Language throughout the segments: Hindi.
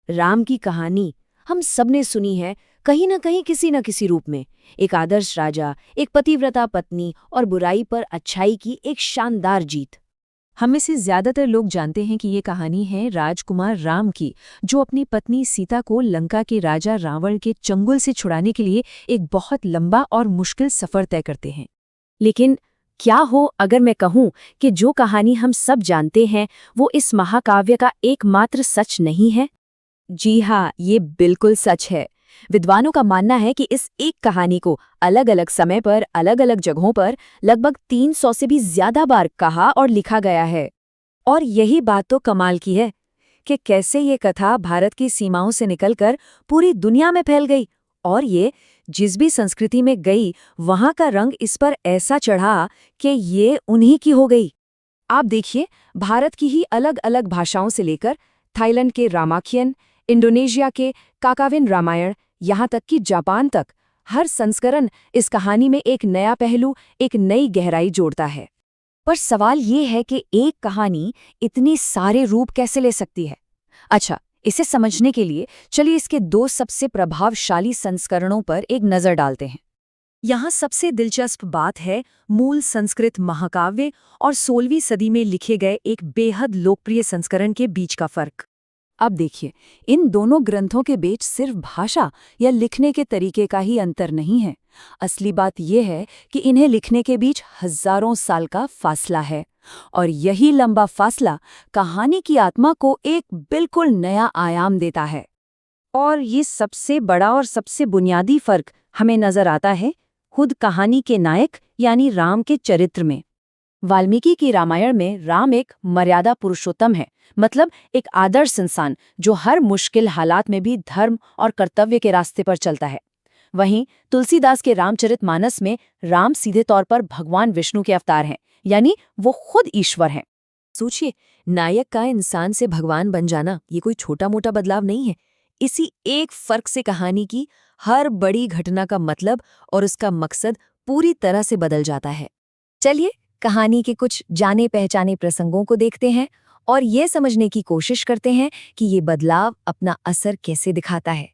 राम की कहानी हम सबने सुनी है, कहीं न कहीं किसी न किसी रूप में। एक आदर्श राजा, एक पतिव्रता पत्नी और बुराई पर अच्छाई की एक शानदार जीत। हम में से ज्यादातर लोग जानते हैं कि ये कहानी है राजकुमार राम की, जो अपनी पत्नी सीता को लंका के राजा रावण के चंगुल से छुड़ाने के लिए एक बहुत लंबा और मुश्किल सफर तय करते हैं। लेकिन क्या हो अगर मैं कहूँ कि जो कहानी हम सब जानते हैं वो इस महाकाव्य का एकमात्र सच नहीं है? जी हाँ, ये बिल्कुल सच है। विद्वानों का मानना है कि इस एक कहानी को अलग अलग समय पर अलग अलग जगहों पर लगभग 300 से भी ज्यादा बार कहा और लिखा गया है। और यही बात तो कमाल की है कि कैसे ये कथा भारत की सीमाओं से निकलकर पूरी दुनिया में फैल गई, और ये जिस भी संस्कृति में गई वहां का रंग इस पर ऐसा चढ़ा कि ये उन्हीं की हो गई। आप देखिए, भारत की ही अलग अलग भाषाओं से लेकर थाईलैंड के रामाख्यन, इंडोनेशिया के काकाविन रामायण, यहाँ तक कि जापान तक, हर संस्करण इस कहानी में एक नया पहलू, एक नई गहराई जोड़ता है। पर सवाल ये है कि एक कहानी इतने सारे रूप कैसे ले सकती है? अच्छा, इसे समझने के लिए चलिए इसके दो सबसे प्रभावशाली संस्करणों पर एक नज़र डालते हैं। यहाँ सबसे दिलचस्प बात है मूल संस्कृत महाकाव्य और 16वीं सदी में लिखे गए एक बेहद लोकप्रिय संस्करण के बीच का फर्क। अब देखिए, इन दोनों ग्रंथों के बीच सिर्फ भाषा या लिखने के तरीके का ही अंतर नहीं है। असली बात यह है कि इन्हें लिखने के बीच हजारों साल का फासला है, और यही लंबा फासला कहानी की आत्मा को एक बिल्कुल नया आयाम देता है। और ये सबसे बड़ा और सबसे बुनियादी फर्क हमें नजर आता है खुद कहानी के नायक यानी राम के चरित्र में। वाल्मीकि की रामायण में राम एक मर्यादा पुरुषोत्तम है, मतलब एक आदर्श इंसान जो हर मुश्किल हालात में भी धर्म और कर्तव्य के रास्ते पर चलता है। वहीं तुलसीदास के रामचरितमानस में राम सीधे तौर पर भगवान विष्णु के अवतार हैं, यानी वो खुद ईश्वर हैं। सोचिए, नायक का इंसान से भगवान बन जाना ये कोई छोटा मोटा बदलाव नहीं है। इसी एक फर्क से कहानी की हर बड़ी घटना का मतलब और उसका मकसद पूरी तरह से बदल जाता है। चलिए, कहानी के कुछ जाने पहचाने प्रसंगों को देखते हैं और ये समझने की कोशिश करते हैं कि ये बदलाव अपना असर कैसे दिखाता है।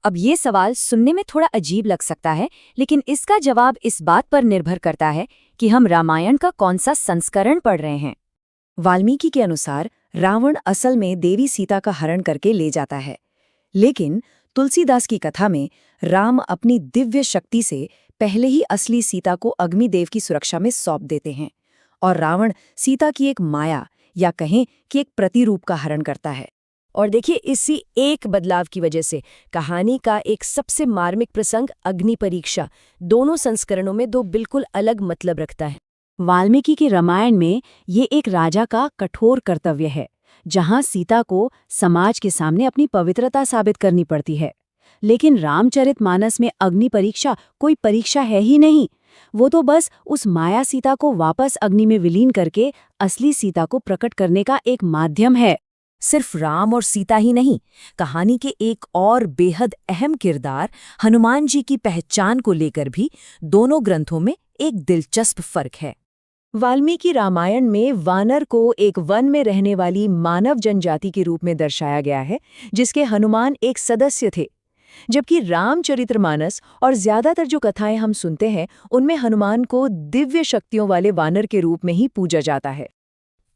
अब ये सवाल सुनने में थोड़ा अजीब लग सकता है, लेकिन इसका जवाब इस बात पर निर्भर करता है कि हम रामायण का कौन सा संस्करण पढ़ रहे हैं। वाल्मीकि के अनुसार रावण असल में देवी सीता का हरण करके ले जाता है, लेकिन तुलसीदास की कथा में राम अपनी दिव्य शक्ति से पहले ही असली सीता को अग्निदेव की सुरक्षा में सौंप देते हैं, और रावण सीता की एक माया या कहें कि एक प्रतिरूप का हरण करता है। और देखिए, इसी एक बदलाव की वजह से कहानी का एक सबसे मार्मिक प्रसंग अग्नि परीक्षा दोनों संस्करणों में दो बिल्कुल अलग मतलब रखता है। वाल्मीकि के रामायण में ये एक राजा का कठोर कर्तव्य है, जहां सीता को समाज के सामने अपनी पवित्रता साबित करनी पड़ती है। लेकिन रामचरितमानस में अग्नि परीक्षा कोई परीक्षा है ही नहीं। वो तो बस उस माया सीता को वापस अग्नि में विलीन करके असली सीता को प्रकट करने का एक माध्यम है। सिर्फ राम और सीता ही नहीं, कहानी के एक और बेहद अहम किरदार हनुमान जी की पहचान को लेकर भी दोनों ग्रंथों में एक दिलचस्प फर्क है। वाल्मीकि रामायण में वानर को एक वन में रहने वाली मानव जनजाति के रूप में दर्शाया गया है, जिसके हनुमान एक सदस्य थे, जबकि रामचरितमानस और ज्यादातर जो कथाएं हम सुनते हैं उनमें हनुमान को दिव्य शक्तियों वाले वानर के रूप में ही पूजा जाता है।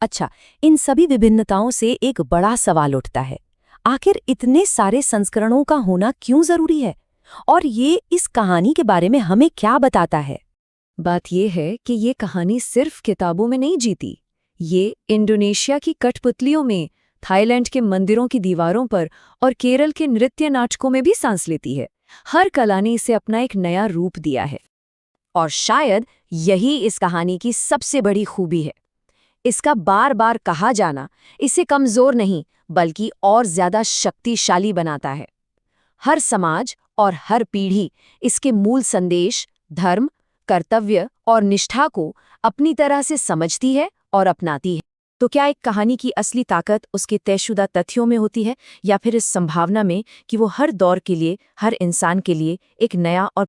अच्छा, इन सभी विभिन्नताओं से एक बड़ा सवाल उठता है, आखिर इतने सारे संस्करणों का होना क्यों जरूरी है, और ये इस कहानी के बारे में हमें क्या बताता है? बात यह है कि ये कहानी सिर्फ किताबों में नहीं जीती, ये इंडोनेशिया की कठपुतलियों में, थाईलैंड के मंदिरों की दीवारों पर और केरल के नृत्य नाटकों में भी सांस लेती है। हर कला ने इसे अपना एक नया रूप दिया है, और शायद यही इस कहानी की सबसे बड़ी खूबी है। इसका बार बार कहा जाना इसे कमजोर नहीं बल्कि और ज्यादा शक्तिशाली बनाता है। हर समाज और हर पीढ़ी इसके मूल संदेश, धर्म, कर्तव्य और निष्ठा को अपनी तरह से समझती है और अपनाती है। तो क्या एक कहानी की असली ताकत उसके तयशुदा तथ्यों में होती है, या फिर इस संभावना में कि वो हर दौर के लिए, हर इंसान के लिए एक नया और